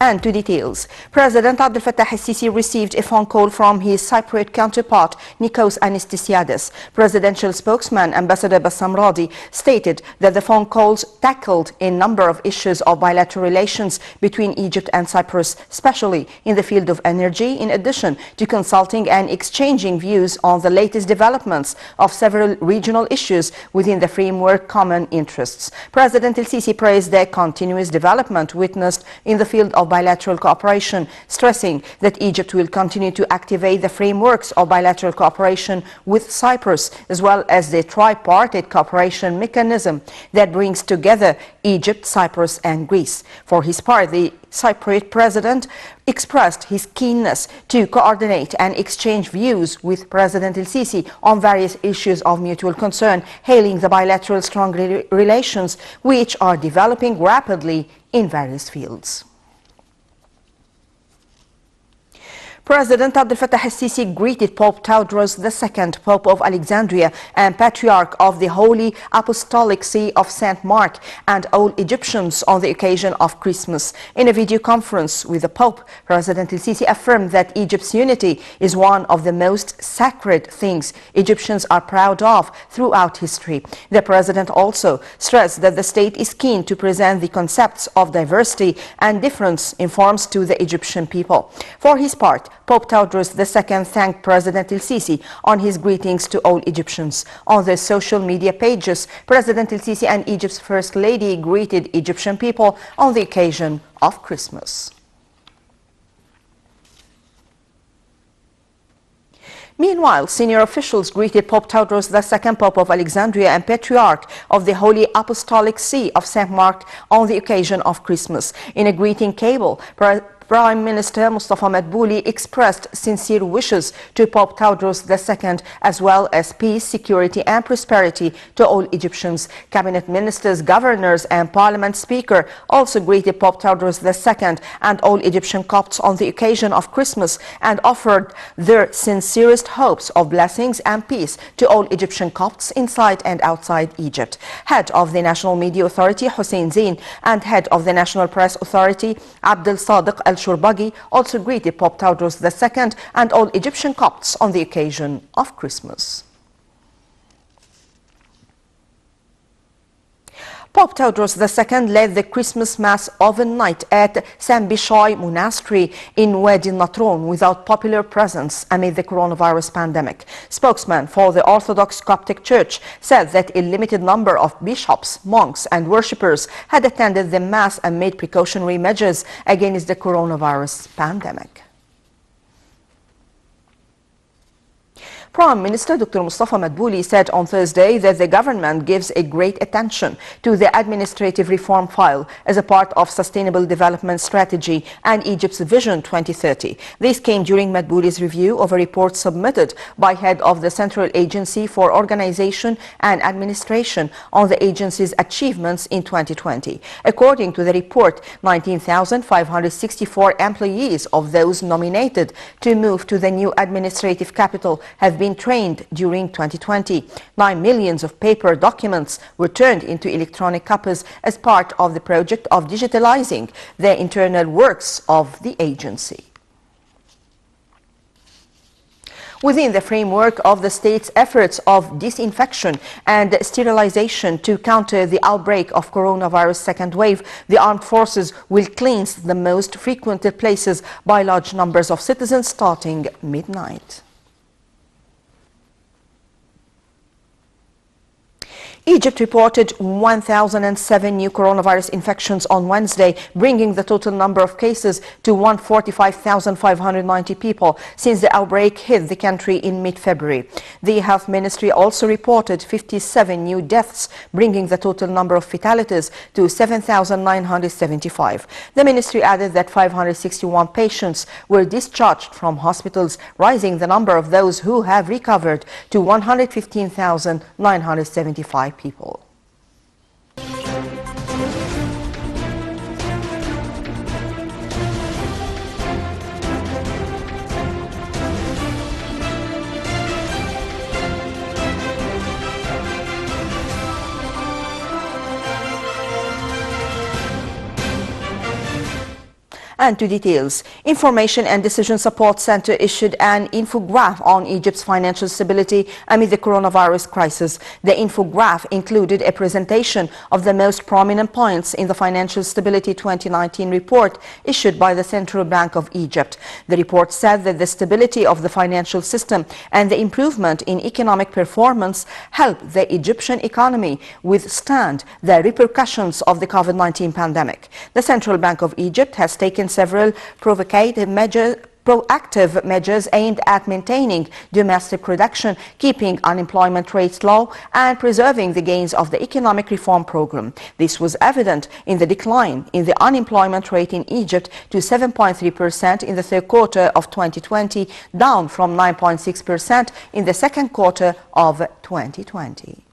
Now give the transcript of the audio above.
And to details, President Abdel Fattah el-Sisi received a phone call from his Cypriot counterpart, Nikos Anastasiadis. Presidential spokesman Ambassador Bassam Radi stated that the phone calls tackled a number of issues of bilateral relations between Egypt and Cyprus, especially in the field of energy, in addition to consulting and exchanging views on the latest developments of several regional issues within the framework common interests. President el-Sisi praised the continuous development witnessed in the field of bilateral cooperation, stressing that Egypt will continue to activate the frameworks of bilateral cooperation with Cyprus, as well as the tripartite cooperation mechanism that brings together Egypt, Cyprus and Greece. For his part, the Cypriot president expressed his keenness to coordinate and exchange views with President el-Sisi on various issues of mutual concern, hailing the bilateral strong relations which are developing rapidly in various fields. President Abdel Fattah el-Sisi greeted Pope Tawadros II, Pope of Alexandria and Patriarch of the Holy Apostolic See of St. Mark, and all Egyptians on the occasion of Christmas. In a video conference with the Pope, President el-Sisi affirmed that Egypt's unity is one of the most sacred things Egyptians are proud of throughout history. The President also stressed that the state is keen to present the concepts of diversity and difference in forms to the Egyptian people. For his part, Pope Tawadros II thanked President el-Sisi on his greetings to all Egyptians. On their social media pages, President el-Sisi and Egypt's First Lady greeted Egyptian people on the occasion of Christmas. Meanwhile, senior officials greeted Pope Tawadros II, Pope of Alexandria and Patriarch of the Holy Apostolic See of St. Mark on the occasion of Christmas. In a greeting cable, Prime Minister Mustafa Madbouli expressed sincere wishes to Pope Tawadros II, as well as peace, security and prosperity to all Egyptians. Cabinet ministers, governors and parliament speaker also greeted Pope Tawadros II and all Egyptian Copts on the occasion of Christmas and offered their sincerest hopes of blessings and peace to all Egyptian Copts inside and outside Egypt. Head of the National Media Authority Hussein Zain and Head of the National Press Authority Abdel Sadiq Al-Shurbagi also greeted Pope Tawadros II and all Egyptian Copts on the occasion of Christmas. Pope Tawadros II led the Christmas Mass overnight at St. Bishai Monastery in Wadi Natron without popular presence amid the coronavirus pandemic. Spokesman for the Orthodox Coptic Church said that a limited number of bishops, monks and worshippers had attended the Mass amid precautionary measures against the coronavirus pandemic. Prime Minister Dr. Mustafa Madbouli said on Thursday that the government gives a great attention to the administrative reform file as a part of Sustainable Development Strategy and Egypt's Vision 2030. This came during Madbouli's review of a report submitted by head of the Central Agency for Organization and Administration on the agency's achievements in 2020. According to the report, 19,564 employees of those nominated to move to the new administrative capital have been trained during 2020. 9 million of paper documents were turned into electronic copies as part of the project of digitalizing the internal works of the agency. Within the framework of the state's efforts of disinfection and sterilization to counter the outbreak of coronavirus second wave, the armed forces will cleanse the most frequented places by large numbers of citizens starting midnight. Egypt reported 1,007 new coronavirus infections on Wednesday, bringing the total number of cases to 145,590 people since the outbreak hit the country in mid-February. The Health Ministry also reported 57 new deaths, bringing the total number of fatalities to 7,975. The ministry added that 561 patients were discharged from hospitals, rising the number of those who have recovered to 115,975 people. And to details, Information and Decision Support Center issued an infographic on Egypt's financial stability amid the coronavirus crisis. The infographic included a presentation of the most prominent points in the Financial Stability 2019 report issued by the Central Bank of Egypt. The report said that the stability of the financial system and the improvement in economic performance helped the Egyptian economy withstand the repercussions of the COVID-19 pandemic. The Central Bank of Egypt has taken several proactive measures aimed at maintaining domestic production, keeping unemployment rates low, and preserving the gains of the economic reform program. This was evident in the decline in the unemployment rate in Egypt to 7.3% in the third quarter of 2020, down from 9.6% in the second quarter of 2020.